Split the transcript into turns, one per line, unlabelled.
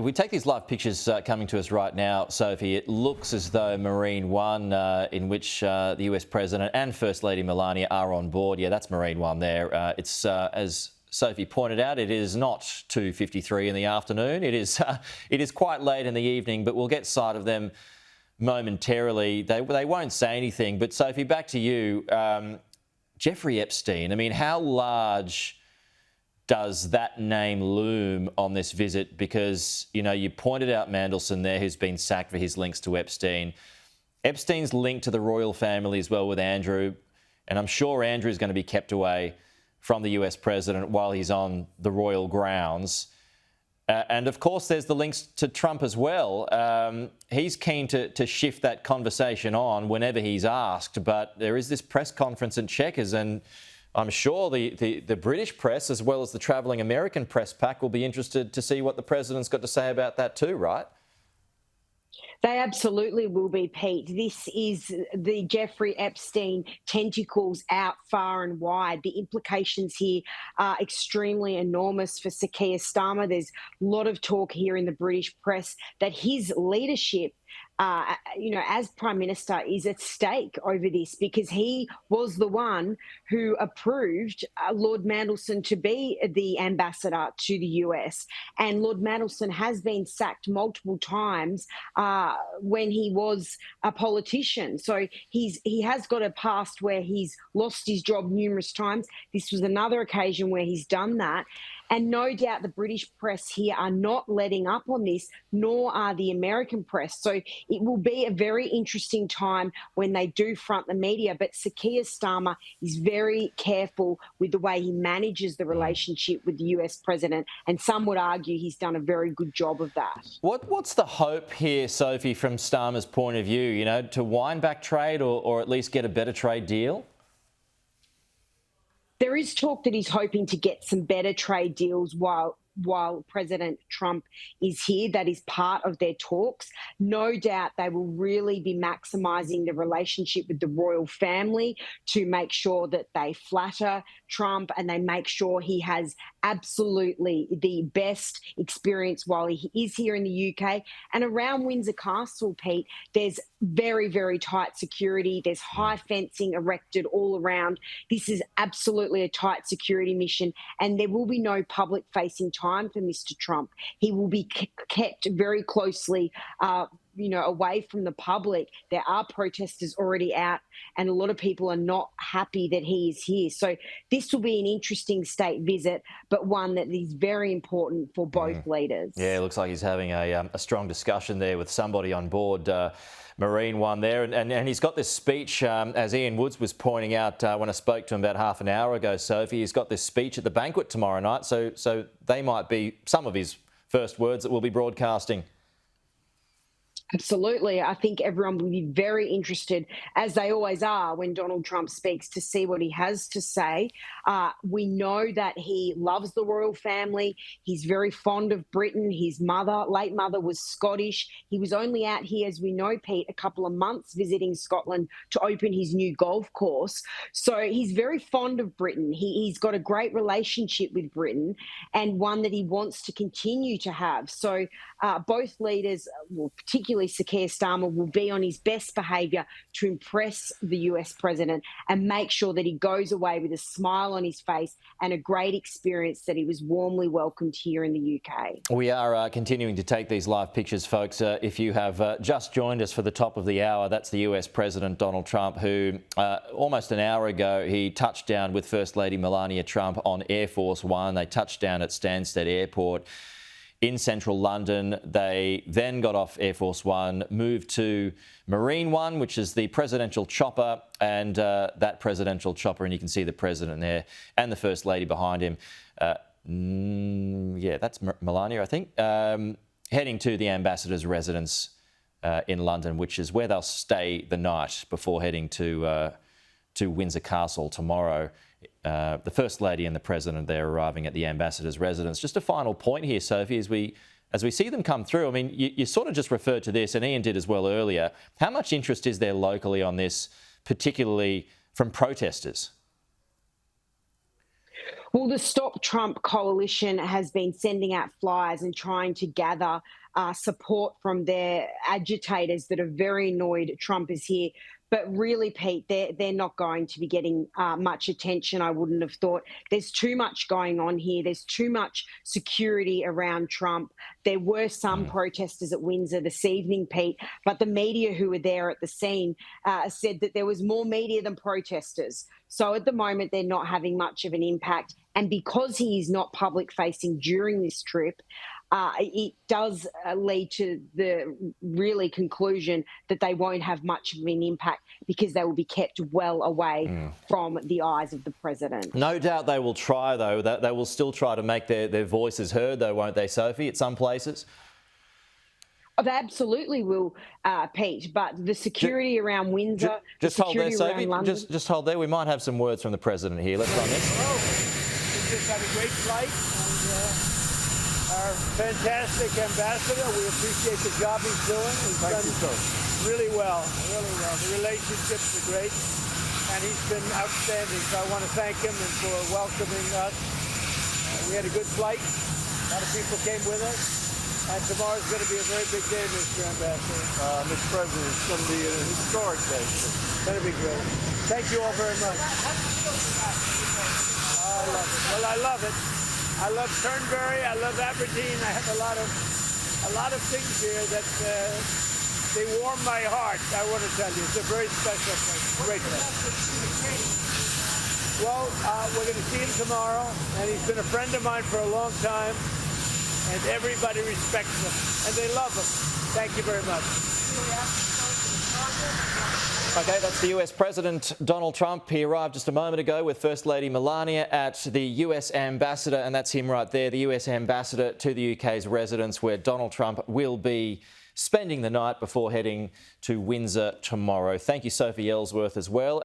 if we take these live pictures coming to us right now, Sophie, it looks as though Marine One, in which the US President and First Lady Melania are on board. Yeah, that's Marine One there. It's, as Sophie pointed out, it is not 2:53 in the afternoon. It is quite late in the evening, but we'll get sight of them momentarily. They won't say anything. But Sophie, back to you. Jeffrey Epstein, I mean, how large does that name loom on this visit? Because, you know, you pointed out Mandelson there, who's been sacked for his links to Epstein. Epstein's linked to the royal family as well with Andrew, and I'm sure Andrew's going to be kept away from the US president while he's on the royal grounds. And of course, there's the links to Trump as well. He's keen to shift that conversation on whenever he's asked, but there is this press conference in Chequers, and I'm sure the British press, as well as the travelling American press pack, will be interested to see what the president's got to say about that too, right?
They absolutely will be, Pete. This is the Jeffrey Epstein tentacles out far and wide. The implications here are extremely enormous for Sir Keir Starmer. There's a lot of talk here in the British press that his leadership as Prime Minister is at stake over this, because he was the one who approved Lord Mandelson to be the ambassador to the US. And Lord Mandelson has been sacked multiple times when he was a politician. So he has got a past where he's lost his job numerous times. This was another occasion where he's done that. And no doubt the British press here are not letting up on this, nor are the American press. So it will be a very interesting time when they do front the media. But Sir Keir Starmer is very careful with the way he manages the relationship with the US president. And some would argue he's done a very good job of that.
What's the hope here, Sophie, from Starmer's point of view, you know, to wind back trade or at least get a better trade deal?
There is talk that he's hoping to get some better trade deals while President Trump is here. That is part of their talks. No doubt they will really be maximising the relationship with the royal family to make sure that they flatter Trump and they make sure he has absolutely the best experience while he is here in the UK. And around Windsor Castle, Pete, there's very, very tight security. There's high fencing erected all around. This is absolutely a tight security mission, and there will be no public-facing time for Mr. Trump. He will be kept very closely away from the public. There are protesters already out, and a lot of people are not happy that he is here. So this will be an interesting state visit, but one that is very important for both leaders.
Yeah, it looks like he's having a strong discussion there with somebody on board. Marine One there, and he's got this speech, as Ian Woods was pointing out when I spoke to him about half an hour ago, Sophie. He's got this speech at the banquet tomorrow night, so they might be some of his first words that we'll be broadcasting.
Absolutely. I think everyone will be very interested, as they always are when Donald Trump speaks, to see what he has to say. We know that he loves the royal family. He's very fond of Britain. His late mother, was Scottish. He was only out here, as we know, Pete, a couple of months visiting Scotland to open his new golf course. So he's very fond of Britain. He's got a great relationship with Britain, and one that he wants to continue to have. So both leaders, well, particularly Sir Keir Starmer, will be on his best behaviour to impress the US president and make sure that he goes away with a smile on his face and a great experience, that he was warmly welcomed here in the UK.
We are continuing to take these live pictures, folks. If you have just joined us for the top of the hour, that's the US President Donald Trump, who almost an hour ago, he touched down with First Lady Melania Trump on Air Force One. They touched down at Stansted Airport in central London. They then got off Air Force One, moved to Marine One, which is the presidential chopper, and that presidential chopper, and you can see the president there and the First Lady behind him. Yeah, that's Melania, I think, heading to the ambassador's residence in London, which is where they'll stay the night before heading to Windsor Castle tomorrow. The First Lady and the President there arriving at the ambassador's residence. Just a final point here, Sophie, as we see them come through. I mean, you sort of just referred to this, and Ian did as well earlier. How much interest is there locally on this, particularly from protesters?
Well, the Stop Trump coalition has been sending out flyers and trying to gather support from their agitators that are very annoyed Trump is here. But really, Pete, they're not going to be getting much attention, I wouldn't have thought. There's too much going on here. There's too much security around Trump. There were some protesters at Windsor this evening, Pete, but the media who were there at the scene said that there was more media than protesters. So at the moment, they're not having much of an impact. And because he is not public facing during this trip, it does lead to the really conclusion that they won't have much of an impact because they will be kept well away from the eyes of the president.
No doubt they will try, though. They will still try to make their voices heard, though, won't they, Sophie, at some places?
Oh, they absolutely will, Pete, but the security around Windsor,
just
the
hold there,
security around
Sophie.
London.
Just hold there. We might have some words from the president here. Let's run this.
We just had a great flight. Our fantastic ambassador, we appreciate the job he's doing. He's done really well, really well. The relationships are great, and he's been outstanding. So I want to thank him and for welcoming us. We had a good flight. A lot of people came with us, and tomorrow's going to be a very big day, Mr. Ambassador. Mr. President, it's going to be a historic day. It's going to be great. Thank you all very much. I love it. Well, I love it. I love Turnberry. I love Aberdeen. I have a lot of things here that they warm my heart. I want to tell you, it's a very special place. Great place. Well, we're going to see him tomorrow, and he's been a friend of mine for a long time, and everybody respects him, and they love him. Thank you very much.
OK, that's the US President Donald Trump. He arrived just a moment ago with First Lady Melania at the US Ambassador, and that's him right there, the US Ambassador to the UK's residence, where Donald Trump will be spending the night before heading to Windsor tomorrow. Thank you, Sophie Ellsworth, as well.